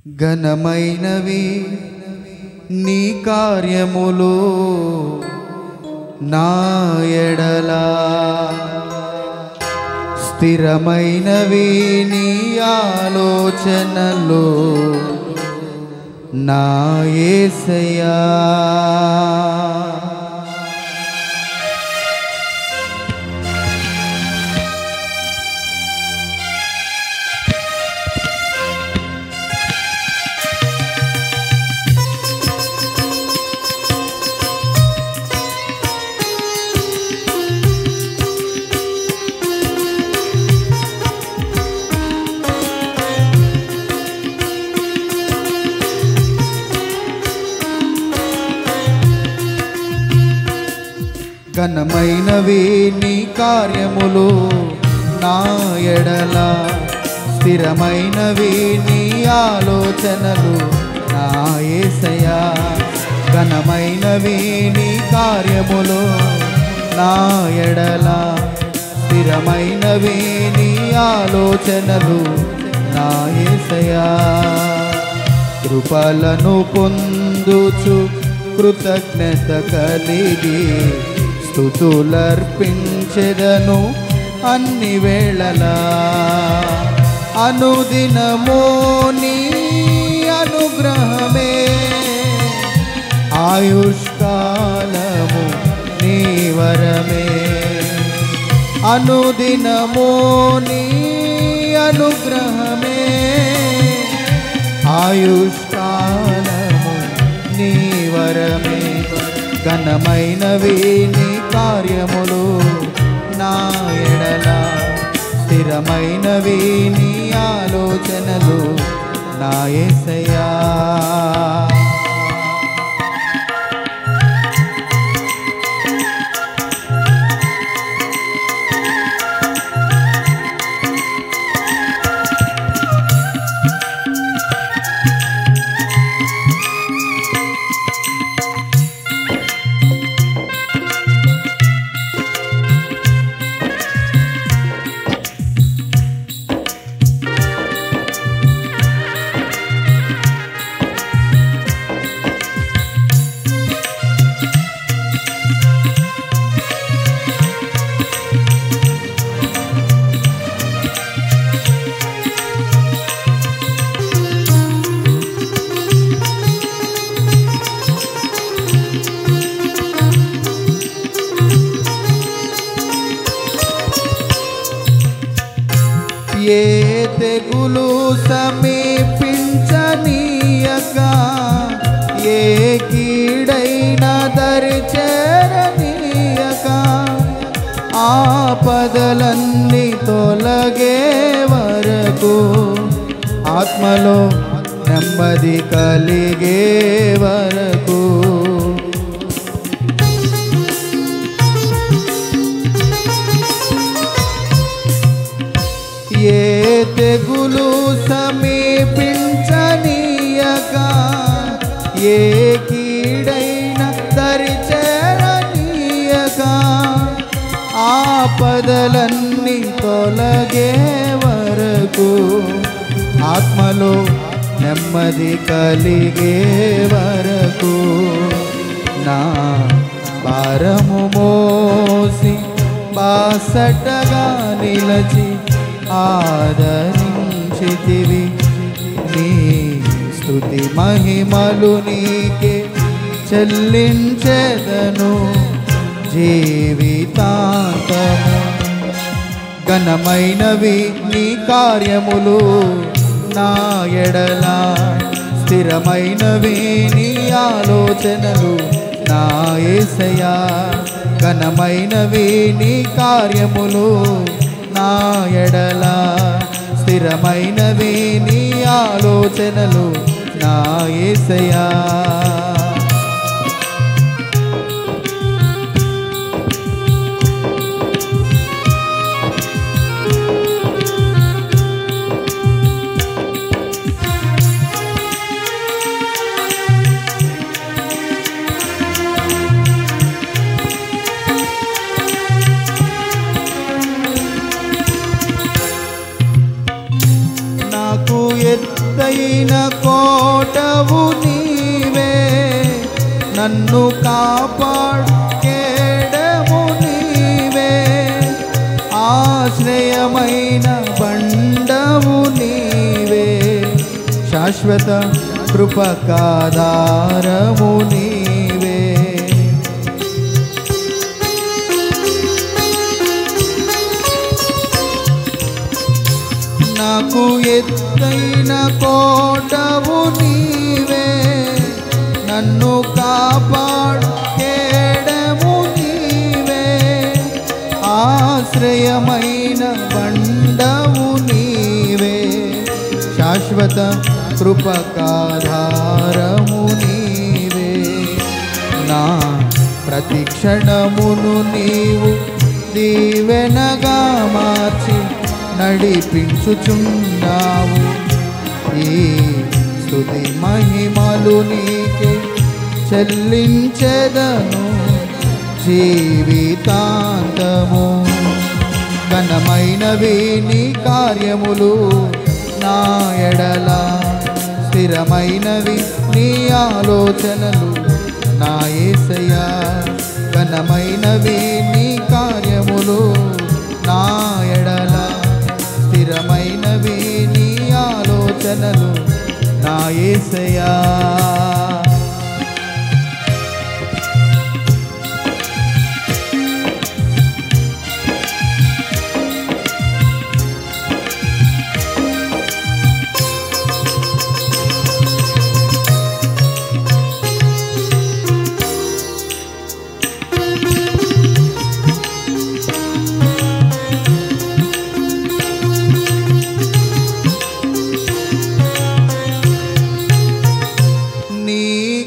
ఘనమైనవి నీ కార్యములు నా ఎడల, స్థిరమైనవి నీ ఆలోచనలు నా యేసయ్యా. ఘనమైనవి నీ కార్యములు నా ఎడల, స్థిరమైనవి నీ ఆలోచనలు నా యేసయ్యా. ఘనమైనవి నీ కార్యములు నా ఎడల, స్థిరమైనవి నీ ఆలోచనలు నా యేసయ్యా. కృపలను పొందుచు కృతజ్ఞత కలిగి స్తుతులర్పించెదను అన్ని వేళలా. అనుదినమో నీ అనుగ్రహమే, ఆయుష్కాలము నీ వరమే. అనుదినమో నీ అనుగ్రహమే, ఆయుష్కాలము నీ వరమే. ఘనమైనవి నీ కార్యములు నా ఎడల, స్థిరమైనవి నీ ఆలోచనలు నా యేసయ్యా. ఏ తెగులు సమీపించనీయక, ఏ కీడైన దరి చేరనీయక, ఆపదలన్నీ తొలగే వరకు, ఆత్మలో నెమ్మది కలిగే వరకు. ఏ తెగులు సమీపించనీయక, ఏ కీడైన దరి చేరనీయక, ఆపదలన్నీ తొలగే వరకు, ఆత్మలో నెమ్మది కలిగే వరకు. నా భారము మోసి బాసటగా నిలచి ఆదరించితివి, నీ స్తుతి మహిమలు నీకే చెల్లించెదను జీవితాంతము. ఘనమైనవి నీ కార్యములు నా ఎడల, స్థిరమైనవి నీ ఆలోచనలు నా యేసయ్యా. ఘనమైనవి నీ కార్యములు నా ఎడల, స్థిరమైనవి నీ ఆలోచనలు నా యేసయ్యా. ఎత్తైన కోటవు నీవే, నన్ను కాపాడు కేడము నీవే, ఆశ్రయమైన బండవు నీవే, శాశ్వత కృపకాధారము నీవే. నాకు ఎత్తైన కోటవు నీవే, నన్ను కాపాడు కేడము నీవే, ఆశ్రయమైన బండవు నీవే, శాశ్వత కృపకాధారము నీవే. నా ప్రతి క్షణమును నీవు దీవెనగా మార్చి నడిపించుచున్నావు. ఈ స్తుతి మహిమలు నీకే చెల్లించెదను జీవితాంతము. ఘనమైనవి నీ కార్యములు నా ఎడల, స్థిరమైనవి నీ ఆలోచనలు నా యేసయ్యా. ఘనమైనవి నీ కార్యములు నా ఎడల, స్థిరమైనవి నీ ఆలోచనలు నా యేసయ్యా.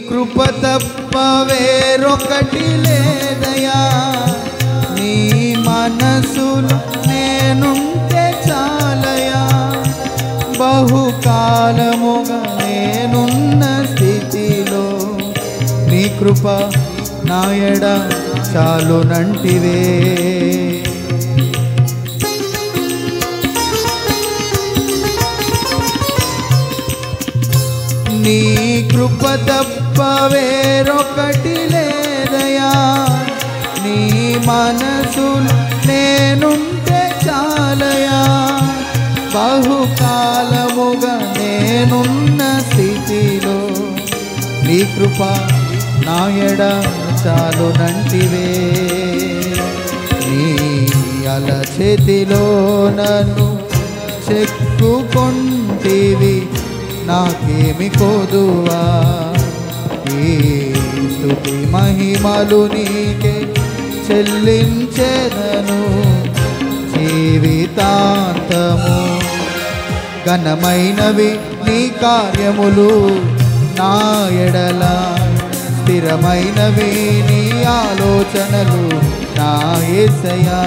కృప తప్ప వేరొకటి లేదయా, నీ మనసులో నేనుంటే చాలయా. బహుకాలముగా నేనున్న స్థితిలో నీ కృప నా ఎడ చాలునంటివే. నీ కృప తప్ప వేరొకటి లేదయా, నీ మనసులో నేనుంటే చాలయా. బహుకాలముగా నేనున్న స్థితిలో నీ కృప నా ఎడ చాలునంటివే. నీ అలచేతిలో నన్ను చెక్కుకొంటివి, నాకేమి కోదువా. ఈ స్తుతి మహిమలు నీకే చెల్లించెదను జీవితాంతము. ఘనమైనవి నీ కార్యములు నా ఎడల, స్థిరమైనవి నీ ఆలోచనలు నా యేసయ్యా.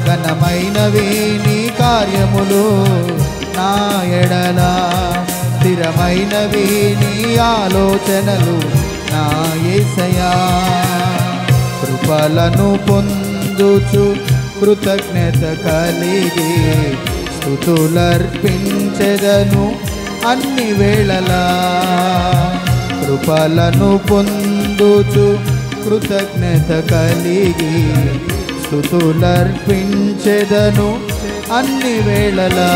ఘనమైనవి నీ కార్యములు నా ఎడల, స్థిరమైనవి నీ ఆలోచనలు నా యేసయ్యా. కృపలను పొందుచు కృతజ్ఞత కలిగి స్తుతులర్పించెదను అన్ని వేళలా. కృపలను పొందుచు కృతజ్ఞత కలిగి స్తుతులర్పించెదను అన్ని వేళలా.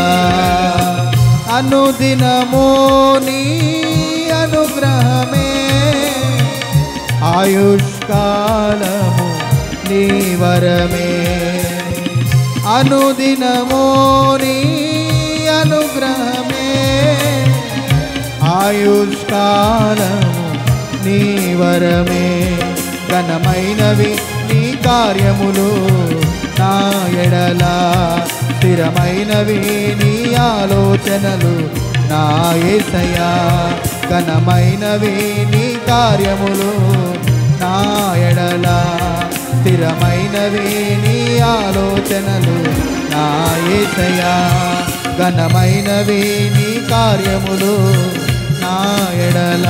అనుదినము నీ అనుగ్రహమే, ఆయుష్కాలము నీ వరమే. అనుదినము నీ అనుగ్రహమే, ఆయుష్కాలము నీ వరమే. ఘనమైనవి నీ కార్యములు నా ఎడల, స్థిరమైనవి నీ ఆలోచనలు నా యేసయ్యా. ఘనమైనవి నీ కార్యములు నా ఎడల, స్థిరమైనవి నీ ఆలోచనలు నా యేసయ్యా. ఘనమైనవి నీ కార్యములు నా ఎడల,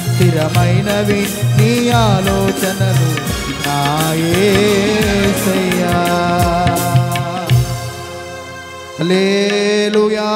స్థిరమైనవి నీ ఆలోచనలు నా యేసయ్యా. హల్లెలూయా.